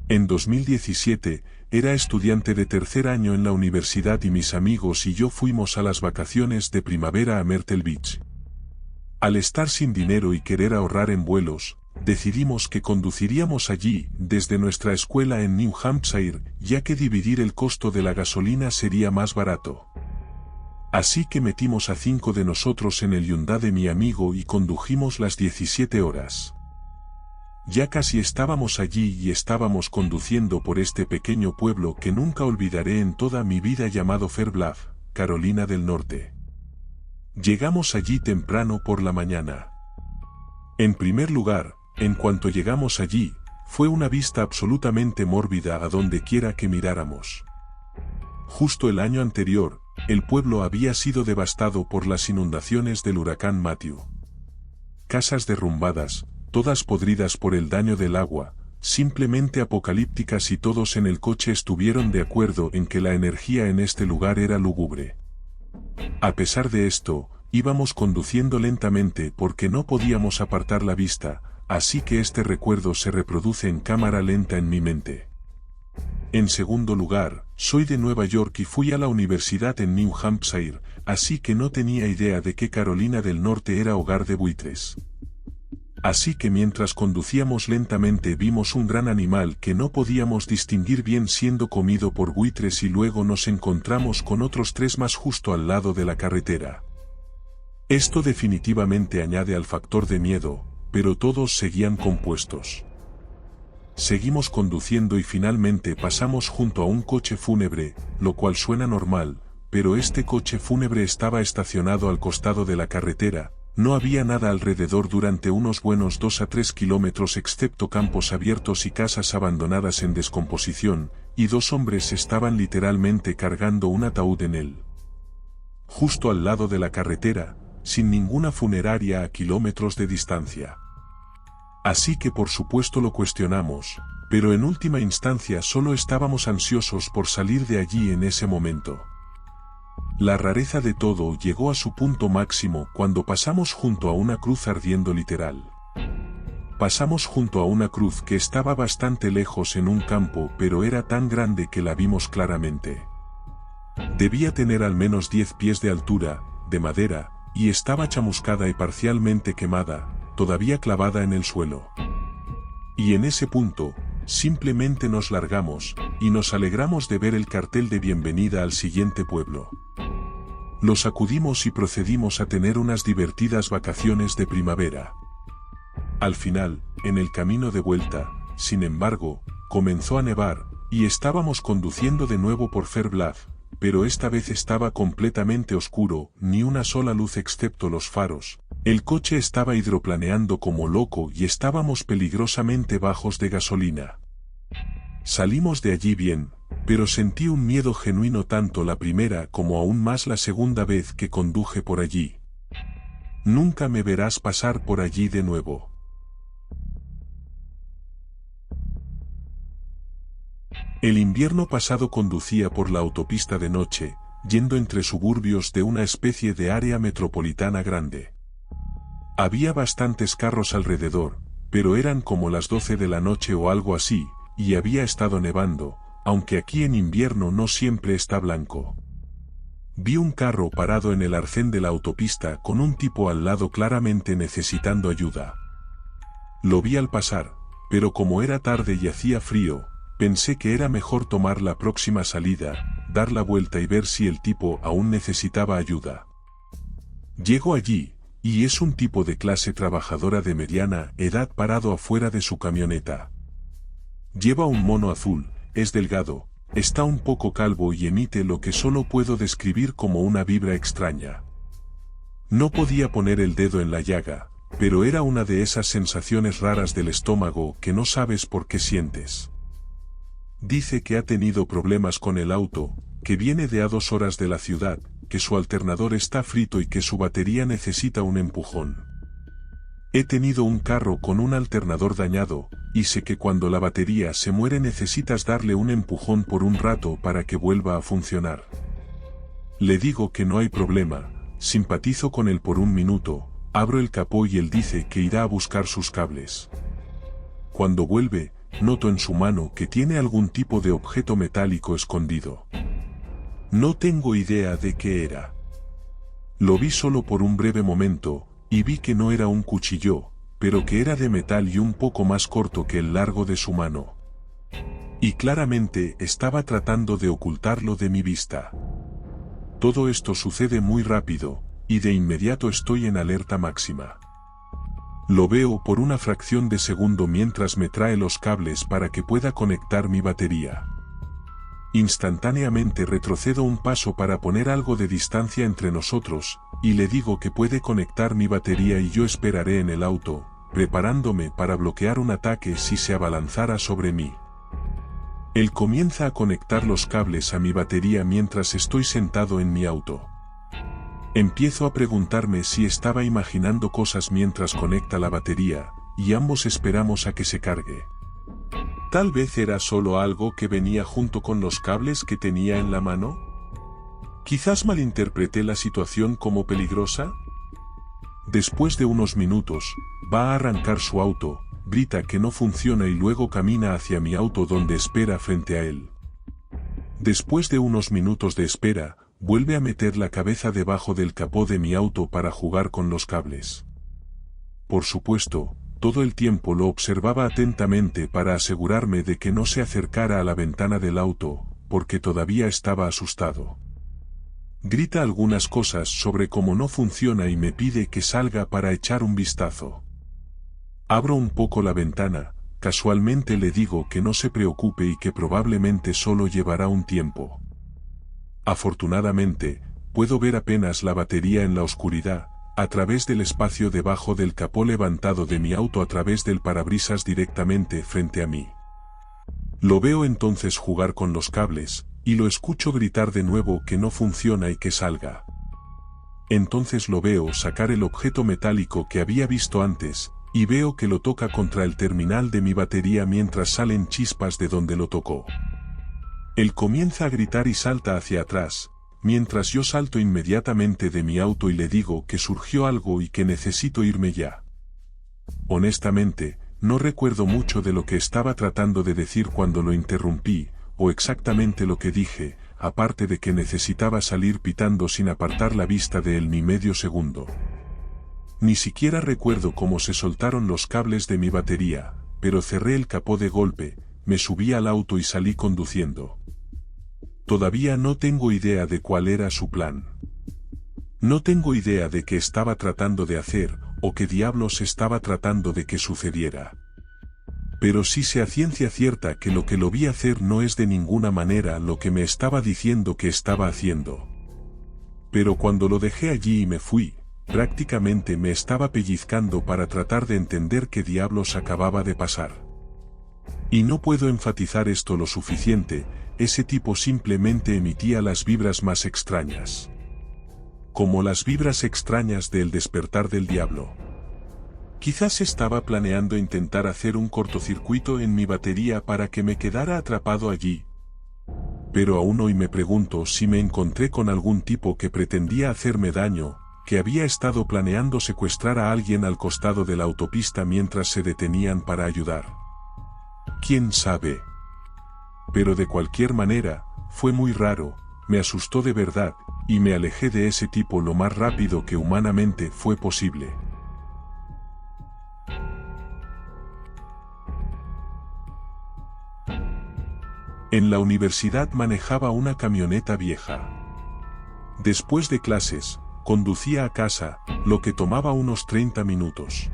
En 2017, era estudiante de tercer año en la universidad y mis amigos y yo fuimos a las vacaciones de primavera a Myrtle Beach. Al estar sin dinero y querer ahorrar en vuelos, decidimos que conduciríamos allí desde nuestra escuela en New Hampshire, ya que dividir el costo de la gasolina sería más barato. Así que metimos a 5 de nosotros en el Hyundai de mi amigo y condujimos las 17 horas. Ya casi estábamos allí y estábamos conduciendo por este pequeño pueblo que nunca olvidaré en toda mi vida llamado Fair Bluff, Carolina del Norte. Llegamos allí temprano por la mañana. En primer lugar, en cuanto llegamos allí, fue una vista absolutamente mórbida a donde quiera que miráramos. Justo el año anterior, el pueblo había sido devastado por las inundaciones del huracán Matthew. Casas derrumbadas, todas podridas por el daño del agua, simplemente apocalípticas y todos en el coche estuvieron de acuerdo en que la energía en este lugar era lúgubre. A pesar de esto, íbamos conduciendo lentamente porque no podíamos apartar la vista, así que este recuerdo se reproduce en cámara lenta en mi mente. En segundo lugar, soy de Nueva York y fui a la universidad en New Hampshire, así que no tenía idea de que Carolina del Norte era hogar de buitres. Así que mientras conducíamos lentamente vimos un gran animal que no podíamos distinguir bien siendo comido por buitres y luego nos encontramos con otros 3 más justo al lado de la carretera. Esto definitivamente añade al factor de miedo, pero todos seguían compuestos. Seguimos conduciendo y finalmente pasamos junto a un coche fúnebre, lo cual suena normal, pero este coche fúnebre estaba estacionado al costado de la carretera. No había nada alrededor durante unos buenos 2 a 3 kilómetros excepto campos abiertos y casas abandonadas en descomposición, y 2 hombres estaban literalmente cargando un ataúd en él. Justo al lado de la carretera, sin ninguna funeraria a kilómetros de distancia. Así que por supuesto lo cuestionamos, pero en última instancia solo estábamos ansiosos por salir de allí en ese momento. La rareza de todo llegó a su punto máximo cuando pasamos junto a una cruz ardiendo literal. Pasamos junto a una cruz que estaba bastante lejos en un campo pero era tan grande que la vimos claramente. Debía tener al menos 10 pies de altura, de madera, y estaba chamuscada y parcialmente quemada, todavía clavada en el suelo. Y en ese punto, simplemente nos largamos, y nos alegramos de ver el cartel de bienvenida al siguiente pueblo. Lo sacudimos y procedimos a tener unas divertidas vacaciones de primavera. Al final, en el camino de vuelta, sin embargo, comenzó a nevar, y estábamos conduciendo de nuevo por Fair Bluff, pero esta vez estaba completamente oscuro, ni una sola luz excepto los faros. El coche estaba hidroplaneando como loco y estábamos peligrosamente bajos de gasolina. Salimos de allí bien, pero sentí un miedo genuino tanto la primera como aún más la segunda vez que conduje por allí. Nunca me verás pasar por allí de nuevo. El invierno pasado conducía por la autopista de noche, yendo entre suburbios de una especie de área metropolitana grande. Había bastantes carros alrededor, pero eran como las 12 de la noche o algo así, y había estado nevando, aunque aquí en invierno no siempre está blanco. Vi un carro parado en el arcén de la autopista con un tipo al lado claramente necesitando ayuda. Lo vi al pasar, pero como era tarde y hacía frío, pensé que era mejor tomar la próxima salida, dar la vuelta y ver si el tipo aún necesitaba ayuda. Llego allí, y es un tipo de clase trabajadora de mediana edad parado afuera de su camioneta. Lleva un mono azul, es delgado, está un poco calvo y emite lo que solo puedo describir como una vibra extraña. No podía poner el dedo en la llaga, pero era una de esas sensaciones raras del estómago que no sabes por qué sientes. Dice que ha tenido problemas con el auto, que viene de a 2 horas de la ciudad, que su alternador está frito y que su batería necesita un empujón. He tenido un carro con un alternador dañado, y sé que cuando la batería se muere necesitas darle un empujón por un rato para que vuelva a funcionar. Le digo que no hay problema, simpatizo con él por un minuto, abro el capó y él dice que irá a buscar sus cables. Cuando vuelve, noto en su mano que tiene algún tipo de objeto metálico escondido. No tengo idea de qué era. Lo vi solo por un breve momento, y vi que no era un cuchillo, pero que era de metal y un poco más corto que el largo de su mano. Y claramente estaba tratando de ocultarlo de mi vista. Todo esto sucede muy rápido, y de inmediato estoy en alerta máxima. Lo veo por una fracción de segundo mientras me trae los cables para que pueda conectar mi batería. Instantáneamente retrocedo un paso para poner algo de distancia entre nosotros, y le digo que puede conectar mi batería y yo esperaré en el auto, preparándome para bloquear un ataque si se abalanzara sobre mí. Él comienza a conectar los cables a mi batería mientras estoy sentado en mi auto. Empiezo a preguntarme si estaba imaginando cosas mientras conecta la batería, y ambos esperamos a que se cargue. ¿Tal vez era solo algo que venía junto con los cables que tenía en la mano? ¿Quizás malinterpreté la situación como peligrosa? Después de unos minutos, va a arrancar su auto, grita que no funciona y luego camina hacia mi auto donde espera frente a él. Después de unos minutos de espera, vuelve a meter la cabeza debajo del capó de mi auto para jugar con los cables. Por supuesto, todo el tiempo lo observaba atentamente para asegurarme de que no se acercara a la ventana del auto, porque todavía estaba asustado. Grita algunas cosas sobre cómo no funciona y me pide que salga para echar un vistazo. Abro un poco la ventana, casualmente le digo que no se preocupe y que probablemente solo llevará un tiempo. Afortunadamente, puedo ver apenas la batería en la oscuridad, a través del espacio debajo del capó levantado de mi auto a través del parabrisas directamente frente a mí. Lo veo entonces jugar con los cables, y lo escucho gritar de nuevo que no funciona y que salga. Entonces lo veo sacar el objeto metálico que había visto antes, y veo que lo toca contra el terminal de mi batería mientras salen chispas de donde lo tocó. Él comienza a gritar y salta hacia atrás, mientras yo salto inmediatamente de mi auto y le digo que surgió algo y que necesito irme ya. Honestamente, no recuerdo mucho de lo que estaba tratando de decir cuando lo interrumpí, o exactamente lo que dije, aparte de que necesitaba salir pitando sin apartar la vista de él ni medio segundo. Ni siquiera recuerdo cómo se soltaron los cables de mi batería, pero cerré el capó de golpe, me subí al auto y salí conduciendo. Todavía no tengo idea de cuál era su plan. No tengo idea de qué estaba tratando de hacer, o qué diablos estaba tratando de que sucediera. Pero sí sé a ciencia cierta que lo vi hacer no es de ninguna manera lo que me estaba diciendo que estaba haciendo. Pero cuando lo dejé allí y me fui, prácticamente me estaba pellizcando para tratar de entender qué diablos acababa de pasar. Y no puedo enfatizar esto lo suficiente, ese tipo simplemente emitía las vibras más extrañas. Como las vibras extrañas del despertar del diablo. Quizás estaba planeando intentar hacer un cortocircuito en mi batería para que me quedara atrapado allí. Pero aún hoy me pregunto si me encontré con algún tipo que pretendía hacerme daño, que había estado planeando secuestrar a alguien al costado de la autopista mientras se detenían para ayudar. ¿Quién sabe? Pero de cualquier manera, fue muy raro, me asustó de verdad, y me alejé de ese tipo lo más rápido que humanamente fue posible. En la universidad manejaba una camioneta vieja. Después de clases, conducía a casa, lo que tomaba unos 30 minutos.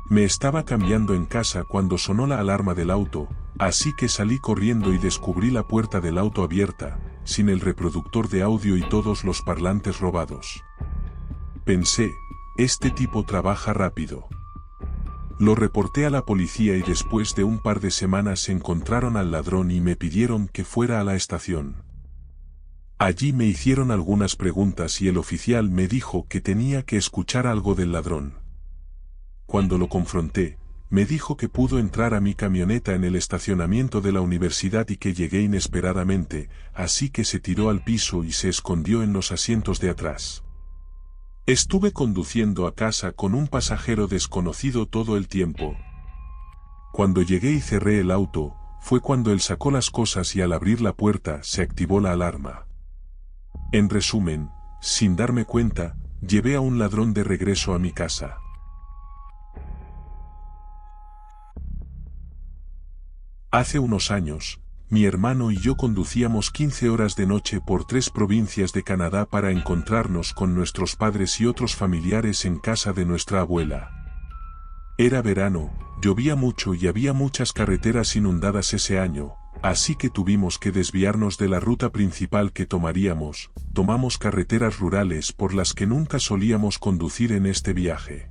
Me estaba cambiando en casa cuando sonó la alarma del auto, así que salí corriendo y descubrí la puerta del auto abierta, sin el reproductor de audio y todos los parlantes robados. Pensé, este tipo trabaja rápido. Lo reporté a la policía y después de un par de semanas encontraron al ladrón y me pidieron que fuera a la estación. Allí me hicieron algunas preguntas y el oficial me dijo que tenía que escuchar algo del ladrón. Cuando lo confronté, me dijo que pudo entrar a mi camioneta en el estacionamiento de la universidad y que llegué inesperadamente, así que se tiró al piso y se escondió en los asientos de atrás. Estuve conduciendo a casa con un pasajero desconocido todo el tiempo. Cuando llegué y cerré el auto, fue cuando él sacó las cosas y al abrir la puerta se activó la alarma. En resumen, sin darme cuenta, llevé a un ladrón de regreso a mi casa. Hace unos años, mi hermano y yo conducíamos 15 horas de noche por 3 provincias de Canadá para encontrarnos con nuestros padres y otros familiares en casa de nuestra abuela. Era verano, llovía mucho y había muchas carreteras inundadas ese año, así que tuvimos que desviarnos de la ruta principal que tomaríamos. Tomamos carreteras rurales por las que nunca solíamos conducir en este viaje.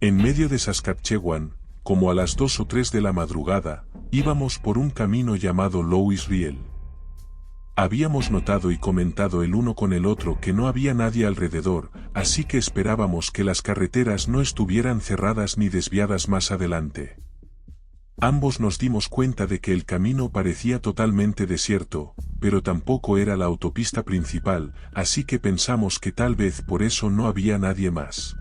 En medio de Saskatchewan, como a las 2 o 3 de la madrugada, íbamos por un camino llamado Louis Riel. Habíamos notado y comentado el uno con el otro que no había nadie alrededor, así que esperábamos que las carreteras no estuvieran cerradas ni desviadas más adelante. Ambos nos dimos cuenta de que el camino parecía totalmente desierto, pero tampoco era la autopista principal, así que pensamos que tal vez por eso no había nadie más.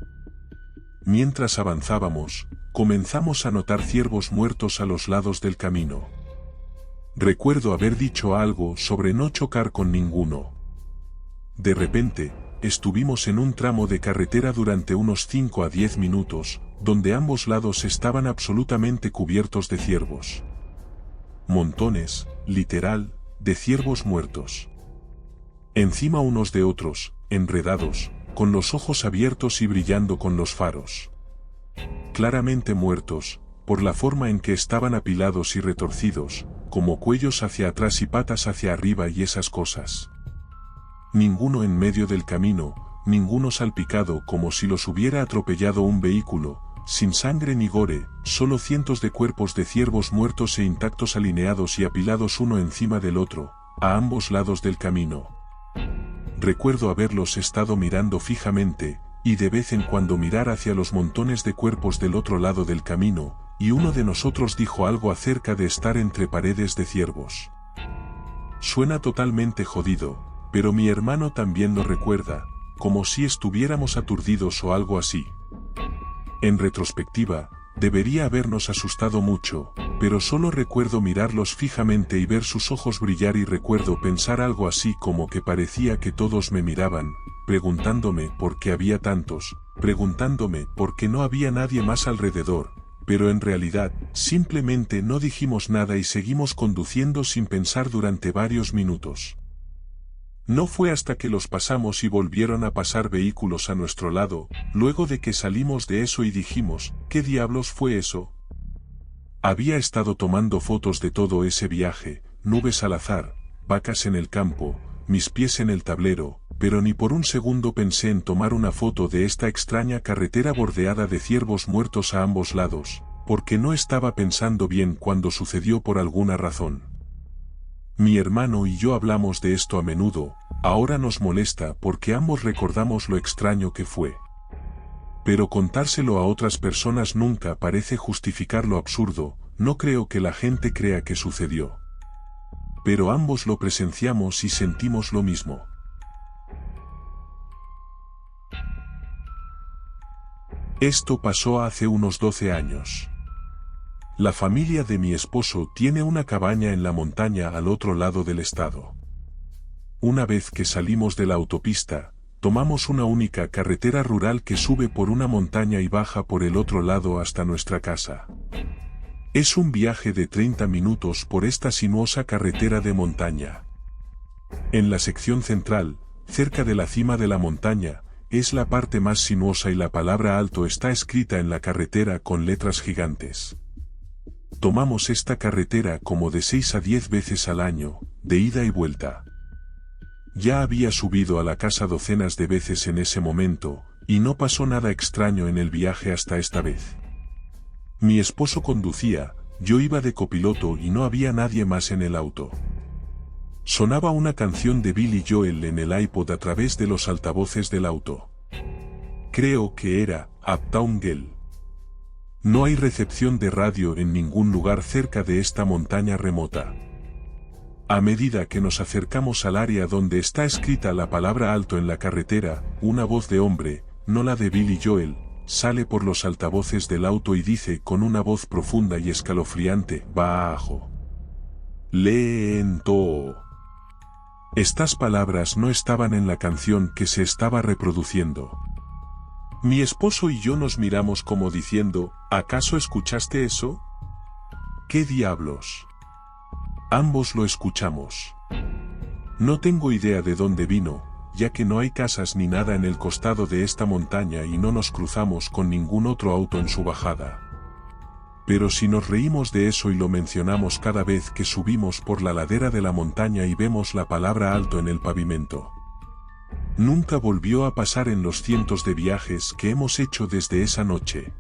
Mientras avanzábamos, comenzamos a notar ciervos muertos a los lados del camino. Recuerdo haber dicho algo sobre no chocar con ninguno. De repente, estuvimos en un tramo de carretera durante unos 5 a 10 minutos, donde ambos lados estaban absolutamente cubiertos de ciervos. Montones, literal, de ciervos muertos. Encima unos de otros, enredados, con los ojos abiertos y brillando con los faros. Claramente muertos, por la forma en que estaban apilados y retorcidos, como cuellos hacia atrás y patas hacia arriba y esas cosas. Ninguno en medio del camino, ninguno salpicado como si los hubiera atropellado un vehículo, sin sangre ni gore, solo cientos de cuerpos de ciervos muertos e intactos alineados y apilados uno encima del otro, a ambos lados del camino. Recuerdo haberlos estado mirando fijamente, y de vez en cuando mirar hacia los montones de cuerpos del otro lado del camino, y uno de nosotros dijo algo acerca de estar entre paredes de ciervos. Suena totalmente jodido, pero mi hermano también lo recuerda, como si estuviéramos aturdidos o algo así. En retrospectiva, debería habernos asustado mucho, pero solo recuerdo mirarlos fijamente y ver sus ojos brillar y recuerdo pensar algo así como que parecía que todos me miraban, preguntándome por qué había tantos, preguntándome por qué no había nadie más alrededor, pero en realidad, simplemente no dijimos nada y seguimos conduciendo sin pensar durante varios minutos. No fue hasta que los pasamos y volvieron a pasar vehículos a nuestro lado, luego de que salimos de eso y dijimos, ¿qué diablos fue eso? Había estado tomando fotos de todo ese viaje, nubes al azar, vacas en el campo, mis pies en el tablero, pero ni por un segundo pensé en tomar una foto de esta extraña carretera bordeada de ciervos muertos a ambos lados, porque no estaba pensando bien cuando sucedió por alguna razón. Mi hermano y yo hablamos de esto a menudo, ahora nos molesta porque ambos recordamos lo extraño que fue. Pero contárselo a otras personas nunca parece justificar lo absurdo, no creo que la gente crea que sucedió. Pero ambos lo presenciamos y sentimos lo mismo. Esto pasó hace unos 12 años. La familia de mi esposo tiene una cabaña en la montaña al otro lado del estado. Una vez que salimos de la autopista, tomamos una única carretera rural que sube por una montaña y baja por el otro lado hasta nuestra casa. Es un viaje de 30 minutos por esta sinuosa carretera de montaña. En la sección central, cerca de la cima de la montaña, es la parte más sinuosa y la palabra alto está escrita en la carretera con letras gigantes. Tomamos esta carretera como de 6 a 10 veces al año, de ida y vuelta. Ya había subido a la casa docenas de veces en ese momento, y no pasó nada extraño en el viaje hasta esta vez. Mi esposo conducía, yo iba de copiloto y no había nadie más en el auto. Sonaba una canción de Billy Joel en el iPod a través de los altavoces del auto. Creo que era Uptown Girl. No hay recepción de radio en ningún lugar cerca de esta montaña remota. A medida que nos acercamos al área donde está escrita la palabra alto en la carretera, una voz de hombre, no la de Billy Joel, sale por los altavoces del auto y dice con una voz profunda y escalofriante, bajo. Lento. Estas palabras no estaban en la canción que se estaba reproduciendo. Mi esposo y yo nos miramos como diciendo, ¿acaso escuchaste eso? ¿Qué diablos? Ambos lo escuchamos. No tengo idea de dónde vino, ya que no hay casas ni nada en el costado de esta montaña y no nos cruzamos con ningún otro auto en su bajada. Pero si nos reímos de eso y lo mencionamos cada vez que subimos por la ladera de la montaña y vemos la palabra alto en el pavimento. Nunca volvió a pasar en los cientos de viajes que hemos hecho desde esa noche.